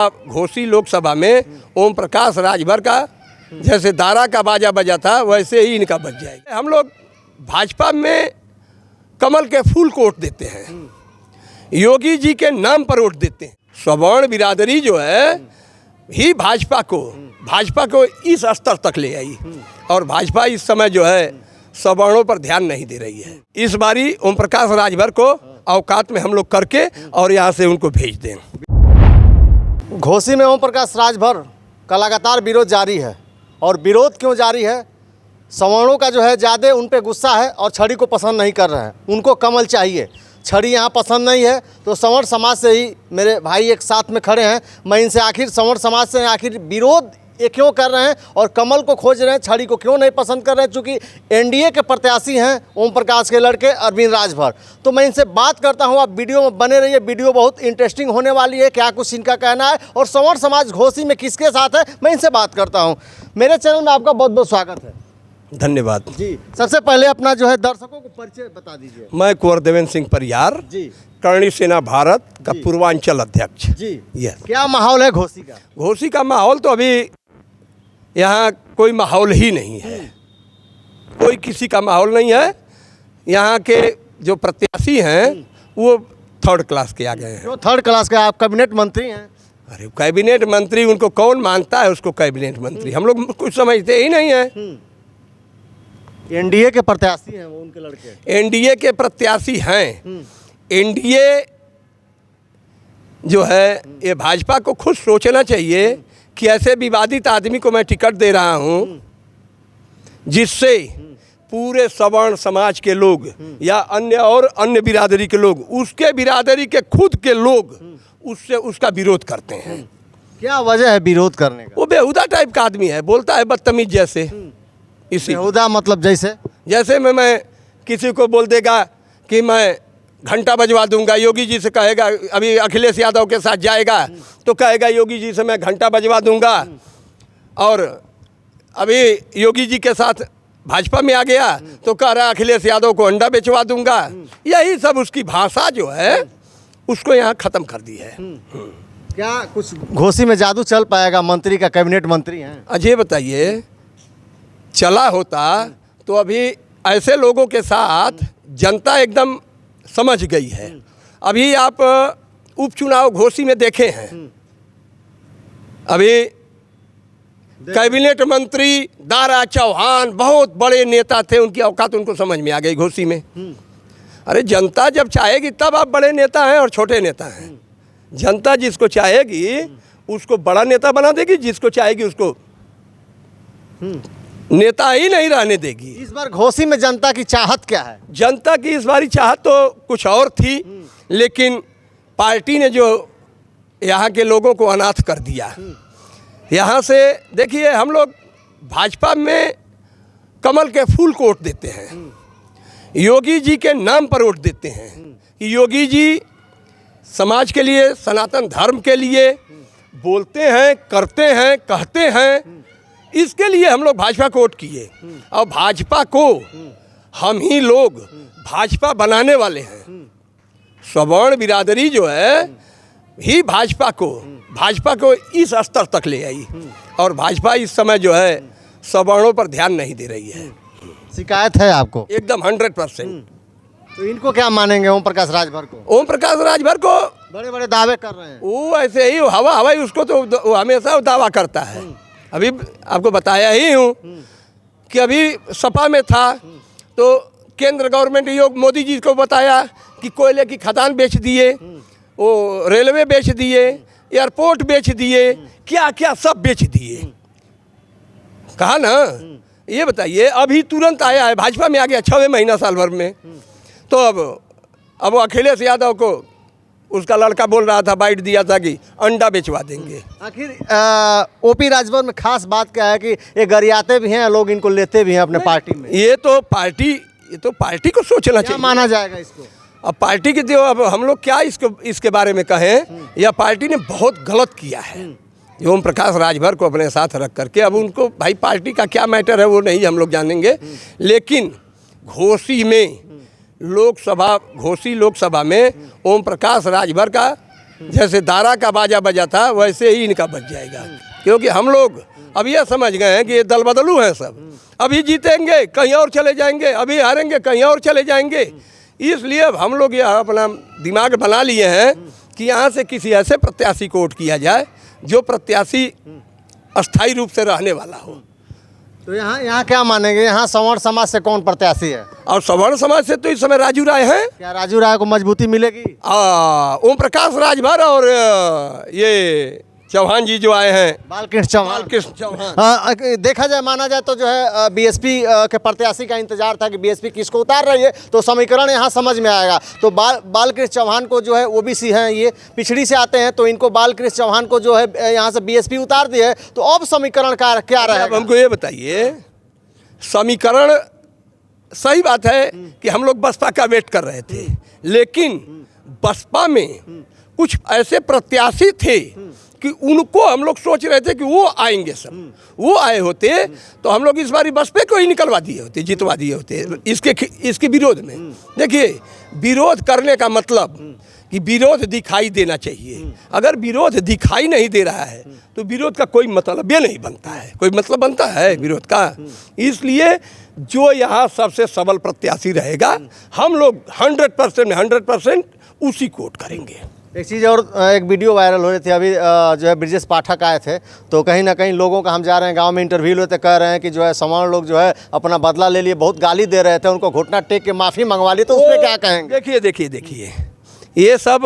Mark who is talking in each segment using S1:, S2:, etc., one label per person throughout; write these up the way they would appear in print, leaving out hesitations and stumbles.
S1: घोसी लोकसभा में ओम प्रकाश राजभर का जैसे दारा का बाजा बजा था वैसे ही इनका बज जाएगा। हम लोग भाजपा में कमल के फूल को वोट देते हैं, योगी जी के नाम पर वोट देते हैं। सवर्ण बिरादरी जो है ही भाजपा को इस स्तर तक ले आई और भाजपा इस समय जो है सवर्णों पर ध्यान नहीं दे रही है। इस बारी ओम प्रकाश राजभर को औकात में हम लोग करके और यहाँ से उनको भेज दें।
S2: घोसी में ओम प्रकाश राजभर का लगातार विरोध जारी है। और विरोध क्यों जारी है? सवर्णों का जो है ज़्यादा उन पे गुस्सा है और छड़ी को पसंद नहीं कर रहे हैं। उनको कमल चाहिए, छड़ी यहाँ पसंद नहीं है। तो सवर्ण समाज से ही मेरे भाई एक साथ में खड़े हैं। मैं इनसे आखिर सवर्ण समाज से आखिर विरोध ये क्यों कर रहे हैं और कमल को खोज रहे हैं, छड़ी को क्यों नहीं पसंद कर रहे हैं? चूँकि एनडीए के प्रत्याशी हैं ओम प्रकाश के लड़के अरविंद राजभर। तो मैं इनसे बात करता हूं, आप वीडियो में बने रहिए। वीडियो बहुत इंटरेस्टिंग होने वाली है, क्या कुछ इनका कहना है और सवर्ण समाज घोसी में किसके साथ है, मैं इनसे बात करता हूँ। मेरे चैनल में आपका बहुत बहुत स्वागत है।
S1: धन्यवाद
S2: जी। सबसे पहले अपना जो है दर्शकों को परिचय बता दीजिए।
S1: मैं कुंवर देवेंद्र सिंह परियार
S2: जी,
S1: करणी सेना भारत का पूर्वांचल अध्यक्ष
S2: जी।
S1: यस।
S2: क्या माहौल है घोसी का?
S1: घोसी का माहौल तो अभी यहाँ कोई माहौल ही नहीं है, कोई किसी का माहौल नहीं है। यहाँ के जो प्रत्याशी हैं वो थर्ड क्लास के आ गए हैं।
S2: जो थर्ड क्लास के? आप कैबिनेट मंत्री हैं।
S1: अरे कैबिनेट मंत्री उनको कौन मानता है? उसको कैबिनेट मंत्री हम लोग कुछ समझते ही नहीं है।
S2: एनडीए के प्रत्याशी हैं वो, उनके लड़के
S1: एनडीए के प्रत्याशी हैं। एनडीए जो है ये भाजपा को खुद सोचना चाहिए कि ऐसे विवादित आदमी को मैं टिकट दे रहा हूँ जिससे पूरे सवर्ण समाज के लोग या अन्य बिरादरी के लोग, उसके बिरादरी के खुद के लोग उससे उसका विरोध करते हैं।
S2: क्या वजह है विरोध करने का?
S1: वो बेहुदा टाइप का आदमी है, बोलता है बदतमीज जैसे। इसी
S2: बेहुदा मतलब जैसे
S1: मैं किसी को बोल देगा कि मैं घंटा बजवा दूंगा, योगी जी से कहेगा, अभी अखिलेश यादव के साथ जाएगा तो कहेगा योगी जी से मैं घंटा बजवा दूंगा, और अभी योगी जी के साथ भाजपा में आ गया तो कह रहा अखिलेश यादव को अंडा बेचवा दूंगा। यही सब उसकी भाषा जो है उसको यहाँ ख़त्म कर दी है।
S2: क्या कुछ घोसी में जादू चल पाएगा? मंत्री का कैबिनेट मंत्री हैं।
S1: अजय बताइए, चला होता तो अभी ऐसे लोगों के साथ जनता एकदम समझ गई है। अभी आप उपचुनाव घोसी में देखे हैं, अभी कैबिनेट मंत्री दारा चौहान बहुत बड़े नेता थे, उनकी औकात उनको समझ में आ गई घोसी में। अरे जनता जब चाहेगी तब आप बड़े नेता हैं और छोटे नेता हैं। जनता जिसको चाहेगी उसको बड़ा नेता बना देगी, जिसको चाहेगी उसको नेता ही नहीं रहने देगी।
S2: इस बार घोसी में जनता की चाहत क्या है?
S1: जनता की इस बारी चाहत तो कुछ और थी, लेकिन पार्टी ने जो यहाँ के लोगों को अनाथ कर दिया। यहाँ से देखिए, हम लोग भाजपा में कमल के फूल को वोट देते हैं, योगी जी के नाम पर वोट देते हैं कि योगी जी समाज के लिए, सनातन धर्म के लिए बोलते हैं, करते हैं, कहते हैं। इसके लिए हम लोग भाजपा को वोट किए और भाजपा को हम ही लोग भाजपा बनाने वाले हैं। सवर्ण बिरादरी जो है ही भाजपा को इस स्तर तक ले आई और भाजपा इस समय जो है सवर्णों पर ध्यान नहीं दे रही है।
S2: शिकायत है आपको?
S1: एकदम 100%।
S2: तो इनको क्या मानेंगे ओम प्रकाश राजभर को?
S1: ओम प्रकाश राजभर को
S2: बड़े बड़े दावे कर रहे हैं
S1: वो, ऐसे ही हवा उसको तो वो हमेशा दावा करता है। अभी आपको बताया ही हूँ कि अभी सपा में था तो केंद्र गवर्नमेंट योग मोदी जी को बताया कि कोयले की खदान बेच दिए, वो रेलवे बेच दिए, एयरपोर्ट बेच दिए, क्या क्या सब बेच दिए। कहा ना, ये बताइए अभी तुरंत आया है, भाजपा में आ गया 6वें महीना साल भर में। तो अब अखिलेश यादव को उसका लड़का बोल रहा था, बाइट दिया था कि अंडा बेचवा देंगे।
S2: आखिर ओपी राजभर में खास बात क्या है कि ये गरियाते भी हैं, लोग इनको लेते भी हैं अपने पार्टी में? ये तो
S1: पार्टी को सोचना चाहिए।
S2: माना जाएगा इसको?
S1: अब पार्टी के जो, अब हम लोग क्या इसके बारे में कहें, या पार्टी ने बहुत गलत किया है ओम प्रकाश राजभर को अपने साथ रख करके। अब उनको भाई पार्टी का क्या मैटर है वो नहीं हम लोग जानेंगे, लेकिन घोसी लोकसभा में ओम प्रकाश राजभर का जैसे दारा का बाजा बजा था वैसे ही इनका बज जाएगा। क्योंकि हम लोग अब ये समझ गए हैं कि ये दल बदलू हैं सब, अभी जीतेंगे कहीं और चले जाएंगे, अभी हारेंगे कहीं और चले जाएंगे। इसलिए अब हम लोग यह अपना दिमाग बना लिए हैं कि यहाँ से किसी ऐसे प्रत्याशी को वोट किया जाए जो प्रत्याशी अस्थायी रूप से रहने वाला हो।
S2: तो यहाँ क्या मानेंगे, यहाँ सवर्ण समाज से कौन प्रत्याशी है?
S1: और सवर्ण समाज से तो इस समय राजू राय हैं।
S2: क्या राजू राय को मजबूती मिलेगी?
S1: ओम प्रकाश राजभर और ये चौहान जी जो आए हैं,
S2: बालकृष्ण चौहान। हाँ, देखा जाए माना जाए तो जो है बीएसपी के प्रत्याशी का इंतजार था कि बीएसपी किसको उतार रही है, तो समीकरण यहाँ समझ में आएगा। तो बालकृष्ण चौहान को जो है ओबीसी हैं, ये पिछड़ी से आते हैं, तो इनको बालकृष्ण चौहान को जो है यहाँ से बीएसपी उतार दी है। तो अब समीकरण का क्या रहेगा?
S1: हमको ये बताइए, समीकरण सही बात है कि हम लोग बसपा का वेट कर रहे थे, लेकिन बसपा में कुछ ऐसे प्रत्याशी थे कि उनको हम लोग सोच रहे थे कि वो आएंगे, सब वो आए होते तो हम लोग इस बार बसपा को ही निकलवा दिए होते, जितवा दिए होते इसके विरोध में। देखिए, विरोध करने का मतलब कि विरोध दिखाई देना चाहिए। अगर विरोध दिखाई नहीं दे रहा है तो विरोध का कोई मतलब ये नहीं बनता है, कोई मतलब बनता है विरोध का। इसलिए जो यहाँ सबसे सबल प्रत्याशी रहेगा, हम लोग 100% उसी को वोट करेंगे।
S2: एक चीज़ और, एक वीडियो वायरल हो रही थी अभी, जो है ब्रिजेश पाठक आए थे, तो कहीं ना कहीं लोगों का, हम जा रहे हैं गांव में इंटरव्यू लेते, कह रहे हैं कि जो है सवर्ण लोग जो है अपना बदला ले लिए, बहुत गाली दे रहे थे, उनको घुटना टेक के माफ़ी मंगवा ली, तो उसमें क्या कहेंगे?
S1: देखिए ये सब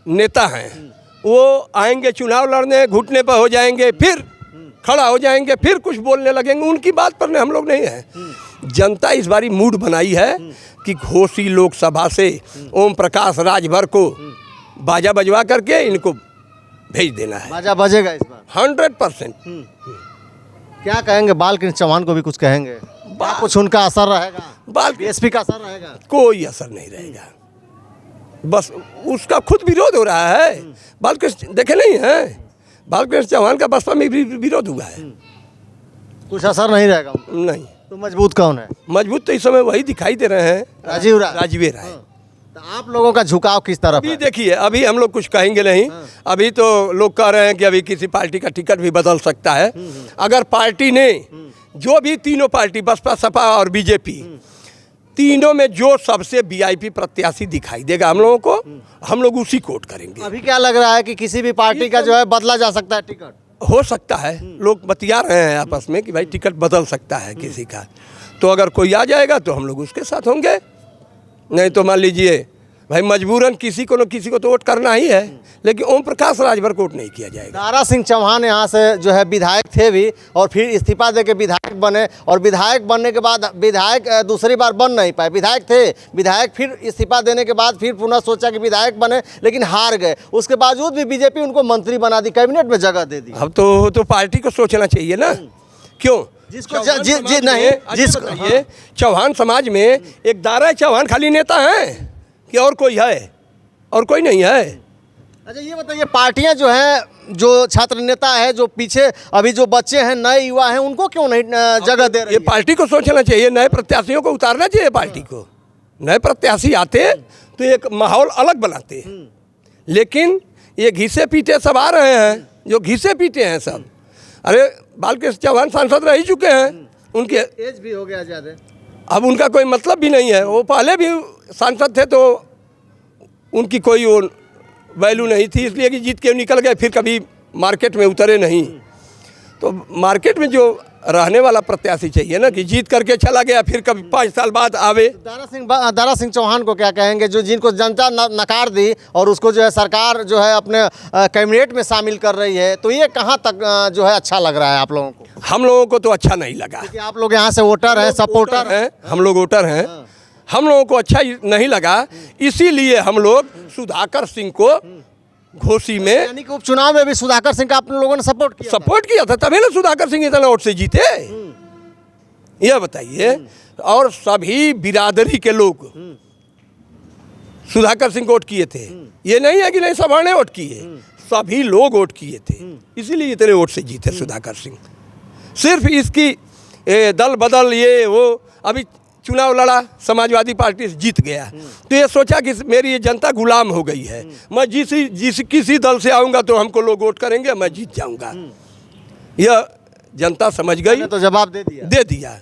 S1: नेता हैं, वो आएंगे चुनाव लड़ने, घुटने पर हो जाएंगे, फिर खड़ा हो जाएंगे, फिर कुछ बोलने लगेंगे, उनकी बात पर हम लोग नहीं हैं। जनता इस बारी मूड बनाई है कि घोसी लोकसभा से ओम प्रकाश राजभर को बाजा बजवा करके इनको भेज देना है।
S2: बाजा बजेगा इस बार
S1: 100%।
S2: क्या कहेंगे? बालकृष्ण चौहान को भी कुछ कहेंगे? कुछ उनका असर रहेगा? बीएसपी का असर रहेगा?
S1: कोई असर नहीं रहेगा, बस उसका खुद विरोध हो रहा है। बालकृष्ण देखे नहीं है, बालकृष्ण चौहान का बसपा में भी विरोध हुआ है,
S2: कुछ असर नहीं रहेगा?
S1: नहीं।
S2: तो मजबूत कौन है?
S1: मजबूत तो इस समय वही दिखाई दे रहे हैं, राजीव राय।
S2: तो आप लोगों का झुकाव किस तरफ है?
S1: देखिए, अभी हम लोग कुछ कहेंगे नहीं। अभी तो लोग कह रहे हैं कि अभी किसी पार्टी का टिकट भी बदल सकता है। अगर पार्टी ने जो भी तीनों पार्टी, बसपा, सपा और बीजेपी, तीनों में जो सबसे वीआईपी प्रत्याशी दिखाई देगा हम लोगों को, हम लोग उसी को वोट करेंगे।
S2: अभी क्या लग रहा है कि किसी भी पार्टी का जो है बदला जा सकता है टिकट?
S1: हो सकता है, लोग बतिया रहे हैं आपस में कि भाई टिकट बदल सकता है किसी का। तो अगर कोई आ जाएगा तो हम लोग उसके साथ होंगे, नहीं तो मान लीजिए भाई मजबूरन किसी को न किसी को तो वोट करना ही है, लेकिन ओम प्रकाश राजभर को वोट नहीं किया जाएगा।
S2: दारा सिंह चौहान यहाँ से जो है विधायक थे भी, और फिर इस्तीफा देके विधायक बने, और विधायक बनने के बाद विधायक दूसरी बार बन नहीं पाए। विधायक थे, विधायक फिर इस्तीफा देने के बाद फिर पुनः सोचा कि विधायक बने, लेकिन हार गए। उसके बावजूद भी बीजेपी उनको मंत्री बना दी, कैबिनेट में जगह दे दी।
S1: अब तो पार्टी को सोचना चाहिए ना, क्यों?
S2: जिसको नहीं,
S1: चौहान समाज में एक दारा चौहान खाली नेता है कि और कोई है? और कोई नहीं है।
S2: अच्छा, ये बताइए, पार्टियां जो हैं, जो छात्र नेता है, जो पीछे अभी जो बच्चे हैं, नए युवा हैं, उनको क्यों नहीं जगह दे रही है?
S1: ये पार्टी को सोचना चाहिए, नए प्रत्याशियों को उतारना चाहिए पार्टी को। नए प्रत्याशी आते तो एक माहौल अलग बनाते, लेकिन ये घिसे पीटे सब आ रहे हैं, जो घिसे पीटे हैं सब। अरे बालकृष्ण चौहान सांसद रह ही चुके हैं, उनके
S2: एज भी हो गया ज़्यादा,
S1: अब उनका कोई मतलब भी नहीं है। वो पहले भी सांसद थे तो उनकी कोई वो वैल्यू नहीं थी, इसलिए कि जीत के निकल गए, फिर कभी मार्केट में उतरे नहीं। तो मार्केट में जो रहने वाला प्रत्याशी चाहिए ना, कि जीत करके चला गया फिर कभी 5 साल बाद आवे।
S2: दारा सिंह चौहान को क्या कहेंगे, जो जिनको जनता नकार दी और उसको जो है सरकार जो है अपने कैबिनेट में शामिल कर रही है, तो ये कहाँ तक जो है अच्छा लग रहा है आप लोगों को?
S1: हम लोगों को तो अच्छा नहीं लगा,
S2: क्योंकि आप लोग यहाँ से वोटर हैं, सपोर्टर हैं।
S1: हम लोग वोटर हैं, हम लोगों को अच्छा नहीं लगा, इसीलिए हम लोग सुधाकर सिंह को घोसी में,
S2: यानी कि उपचुनाव में भी सुधाकर सिंह का आप लोगों ने सपोर्ट
S1: किया था, तभी ना सुधाकर सिंह इतना वोट से जीते। यह बताइए, और सभी बिरादरी के लोग सुधाकर सिंह को वोट किए थे। ये नहीं है कि नहीं सभा ने वोट किए, सभी लोग वोट किए थे, इसीलिए इतने वोट से जीते सुधाकर सिंह। सिर्फ इसकी दल बदल ये वो, अभी चुनाव लड़ा, समाजवादी पार्टी से जीत गया, तो ये सोचा कि मेरी ये जनता गुलाम हो गई है, मैं किसी दल से आऊँगा तो हमको लोग वोट करेंगे, मैं जीत जाऊँगा। यह जनता समझ गई,
S2: तो जवाब दे दिया।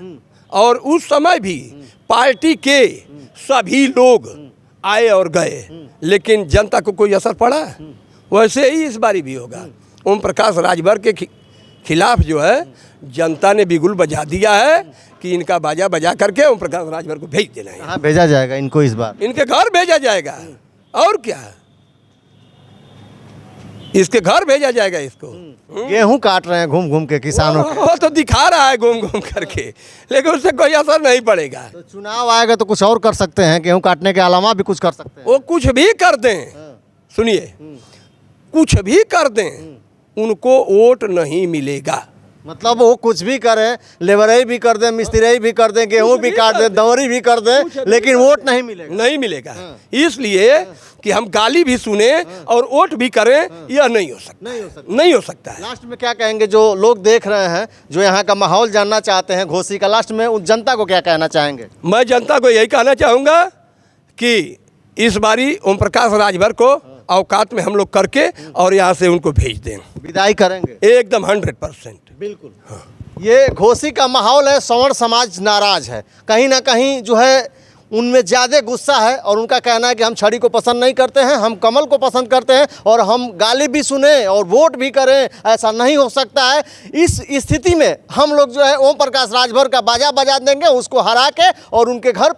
S1: और उस समय भी पार्टी के सभी लोग आए और गए, लेकिन जनता को कोई असर पड़ा? वैसे ही इस बारी भी होगा। ओम प्रकाश राजभर के खिलाफ जो है जनता ने बिगुल बजा दिया है कि इनका बाजा बजा करके ओम प्रकाश राजभर को भेज देना है।
S2: कहाँ भेजा जाएगा इनको इस बार?
S1: इनके घर भेजा जाएगा, और क्या, इसके घर भेजा जाएगा इसको।
S2: गेहूं काट रहे हैं घूम घूम के किसानों के।
S1: वो तो दिखा रहा है घूम घूम करके, लेकिन उससे कोई असर नहीं पड़ेगा।
S2: तो चुनाव आएगा तो कुछ और कर सकते हैं, गेहूं काटने के अलावा भी कुछ कर सकते हैं।
S1: वो कुछ भी कर दें, सुनिए, कुछ भी कर दें, उनको वोट नहीं मिलेगा।
S2: मतलब वो कुछ भी करें, लेबरई भी कर दें, मिस्त्री भी कर दें, गेहूं भी काट दें, दौरी भी कर दें, लेकिन वोट नहीं मिलेगा।
S1: नहीं मिलेगा, इसलिए कि हम गाली भी सुने और वोट भी करें, यह नहीं हो सकता, नहीं हो सकता है।
S2: लास्ट में क्या कहेंगे जो लोग देख रहे हैं, जो यहाँ का माहौल जानना चाहते हैं घोसी का, लास्ट में उन जनता को क्या कहना चाहेंगे?
S1: मैं जनता को यही कहना चाहूँगा कि इस बारी ओम प्रकाश राजभर को औकात में हम लोग करके और यहाँ से उनको भेज दें,
S2: विदाई करेंगे
S1: एकदम 100%।
S2: बिल्कुल। हाँ। ये घोसी का माहौल है, सवर्ण समाज नाराज है, कहीं ना कहीं जो है उनमें ज़्यादा गुस्सा है, और उनका कहना है कि हम छड़ी को पसंद नहीं करते हैं, हम कमल को पसंद करते हैं, और हम गाली भी सुने और वोट भी करें, ऐसा नहीं हो सकता है। इस स्थिति में हम लोग जो है ओम प्रकाश राजभर का बाजा बजा देंगे, उसको हरा के और उनके घर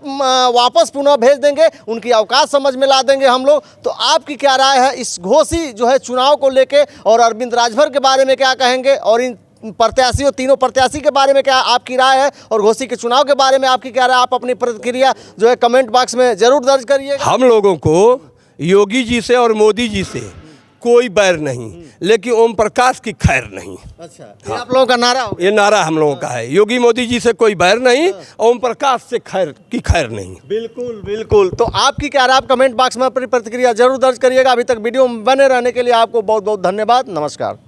S2: वापस पुनः भेज देंगे, उनकी औकात समझ में ला देंगे हम लोग। तो आपकी क्या राय है इस घोसी जो है चुनाव को लेके, और अरविंद राजभर के बारे में क्या कहेंगे, और इन प्रत्याशियों, तीनों प्रत्याशी के बारे में क्या आपकी राय है, और घोसी के चुनाव के बारे में आपकी क्या राय? आप अपनी प्रतिक्रिया जो है कमेंट बॉक्स में जरूर दर्ज करिएगा।
S1: हम लोगों को योगी जी से और मोदी जी से कोई बैर नहीं, लेकिन ओम प्रकाश की खैर नहीं।
S2: अच्छा, ये आप लोगों का नारा हो?
S1: ये नारा हम लोगों का है, योगी मोदी जी से कोई बैर नहीं, ओम प्रकाश से खैर नहीं।
S2: बिल्कुल बिल्कुल। तो आपकी क्या राय? आप कमेंट बॉक्स में अपनी प्रतिक्रिया जरूर दर्ज करिएगा। अभी तक वीडियो में बने रहने के लिए आपको बहुत बहुत धन्यवाद। नमस्कार।